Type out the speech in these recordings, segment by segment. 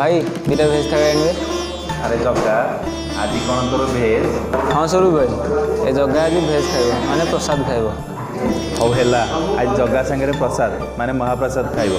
भाई दुटा भेज थाली आनबे। अरे जग्गा आज कौन तोर भेज? हाँ स्वरूप भाई ए जगह आज भेज खाइब माने प्रसाद खाइब। हौ हेला आज जग्गा संगे प्रसाद माने महाप्रसाद खाइब।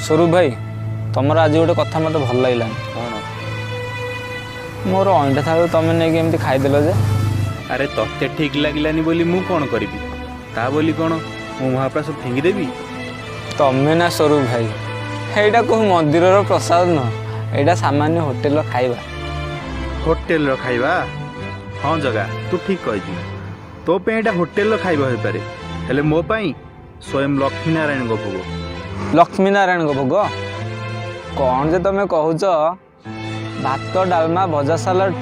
स्वरूप भाई तुमर आज गोटे कथा मत भल लगे कौन? मोर अंडा था तुम नहीं एमती खाईदेल जे। अरे तत्ते ठीक लगिलानी बोली मु कौन करी ता बोली कौन मु महाप्रसाद फिंगिदेवी? तमें ना स्वरूप भाई एटा कौ मंदिर प्रसाद न एटा सामान्य होटेल खाइबा। होटेल खाइबा? हाँ जगह तू ठीक कही तो पे होटेल खाइबा हो पारे हेले मो पाई स्वयं लक्ष्मी नारायण भोग। लक्ष्मी नारायण भोग कौन जे तुम कहूच भात डालमा भजा सालाड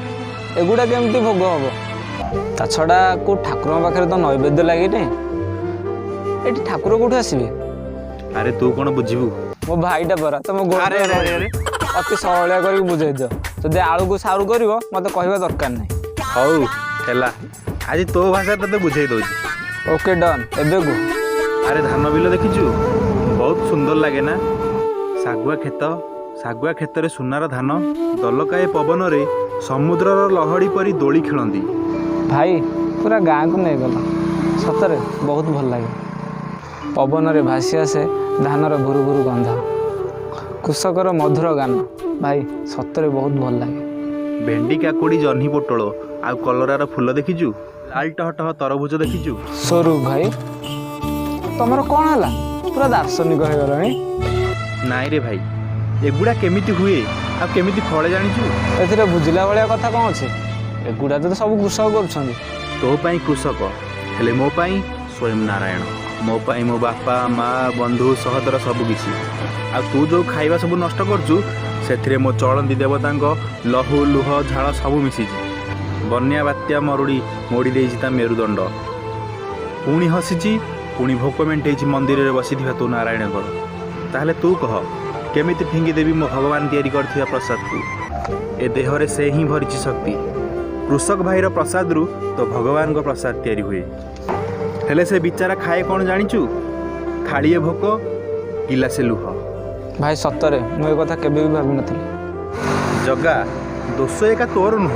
एगुड़ा केमती भोग हम ता छड़ा को ठाकुर पाखे तो नैवेद्य लगे ये ठाकुर कौटू आसबे? अरे तू कौन बुझीबू मो भाईटा परा तुम अति सरलिया कर बुझे दियो जदि आलू को सारू कर मत कहवा दरकार नहीं। हौ हेला आज तो भाषा ते बुझे दो। ओके डन एबे को। अरे धान बिल देखीचु बहुत सुंदर लगे ना सागुआ खेत रे सुनार धान दलकाए पवन रे समुद्रर लहड़ी परी दोली खेलती। भाई पूरा गाँ को नहीं गला सतरे बहुत भल लगे पवन रे भासी आसे धानर भुरु भुरु गंध कृषकर मधुर गान भाई सतरे बहुत भल लगे। भेंडी काकुड़ी जह्नी पोटल आ कलरार फूल देखीचु लाल टह टह तरभुज देखीचु? स्वरूप भाई तमर कौन है पूरा दार्शनिक हो गला नाई रे भाई एगुड़ा केमिति हुए आ केमिति फले जानिचु? एथिरे बुझिला भलिया कथा कौन अछि एगुड़ा तो सब कृषक करछन। तो पाई कृषक हेले मो पाई स्वयं नारायण मो पाई मो बापा माँ बंधु सहोदर सब किछि आ तू जो खाइबा सब नष्ट करछु सेथिरे मो चलंती देवता लहू लुह झाड़ सब मिसिछि। बन्या बात्या मरुड़ी मोड़ी देछि ता मेरुदंड पुणी हसिछि पुणी भोक मेंटेछि मंदिर रे बसिथिबा तू नारायण कर ताहले तू कह केमिति फिंगी देवी मो भगवान तैयारी करथिबा प्रसाद को ए देहरे से ही भरिछि शक्ति कृषक भाईर प्रसाद रु तो भगवान को प्रसाद तैयारी हुए हेले से बिचारा खाए कौन जानिचु थाड़िए भोक गिलासे लुह। भाई सतरे मु ए कथा केबे भी भाबी नथि। जग्गा दोष एका तोर नुह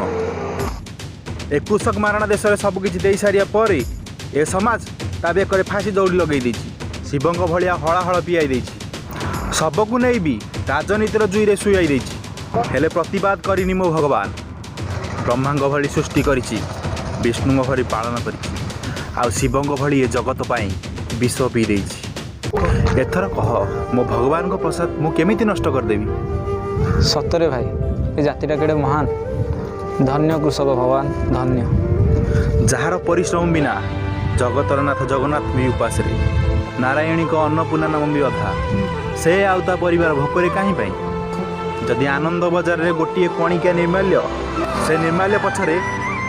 ए कृषक मारणा देश में सब किछि दे सारिया पर ए समाज ता बेकर फांसी दौड़ी लगे देछि शिवंग भलिया हलाहल पियाई देछि सबको नहीं भी राजनीतिर जुईरे सुई देछि हेले प्रतिवाद करिनी मो भगवान ब्रह्मांग भली सृष्टि करिछि विष्णुंग भली पालन करिछि आ शिवंग भली ए जगत पाई विष पी देछि। एथर कह मो भगवान को प्रसाद मु केमिति नष्ट कर देबी? सतरे भाई ए जातिटा केडे महान धन्य कृषक भगवान धन्य जार परिश्रम बिना जगतर नाथ जगन्नाथ भी उपास रे नारायणी को अन्नपूर्णा नाम भी अथा से आउता परिवार भोकरे कहीं पाई जदि आनंद बजार रे गोटे कणिका निर्माल्य से निर्माल्य पछरे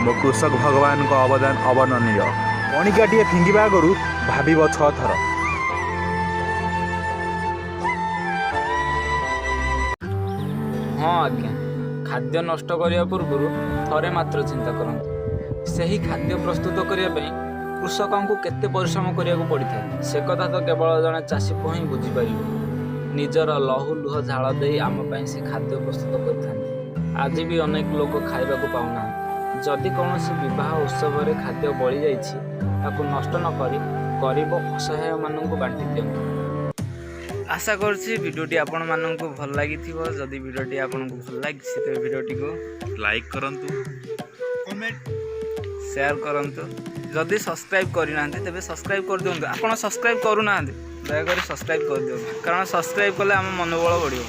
मो कृषक भगवान को अवदान अवर्णनीय कणिकाटिए फिंगिबा आगु भाविब 6 थर। हाँ आज्ञा खाद्य नष्ट करने पूर्व थरे मात्र चिंता करते सही खाद्य प्रस्तुत करने कृषक को केते परिश्रम करिया पड़ी था से कथा तो केवल जड़े चाषी को ही बुझीपर निजर लहू लुह झाड़ दे आम से खाद्य प्रस्तुत कर आज भी अनेक लोग खाइबा पाऊना जदि कौन विवाह उत्सव रे खाद्य बड़ी जाकु नष्ट न करी गरीब असहाय मानक बांटी दियंतु। आशा करुँची भिडियोटी आपण मानक भल लगी जदि भिडियोटी आपको भल लगी तो भिडियोटी को लाइक करंतु कमेंट ସେୟାର କରନ୍ତୁ। ଯଦି ସବସ୍କ୍ରାଇବ୍ କରିନାହାନ୍ତି ତେବେ ସବସ୍କ୍ରାଇବ୍ କରିଦିଅନ୍ତୁ। ଆପଣ ସବସ୍କ୍ରାଇବ୍ କରୁନାହାନ୍ତି, ଦୟାକରି ସବସ୍କ୍ରାଇବ୍ କରିଦିଅନ୍ତୁ, କାରଣ ସବସ୍କ୍ରାଇବ୍ କଲେ ଆମ ମନୋବଳ ବଢ଼ିବ।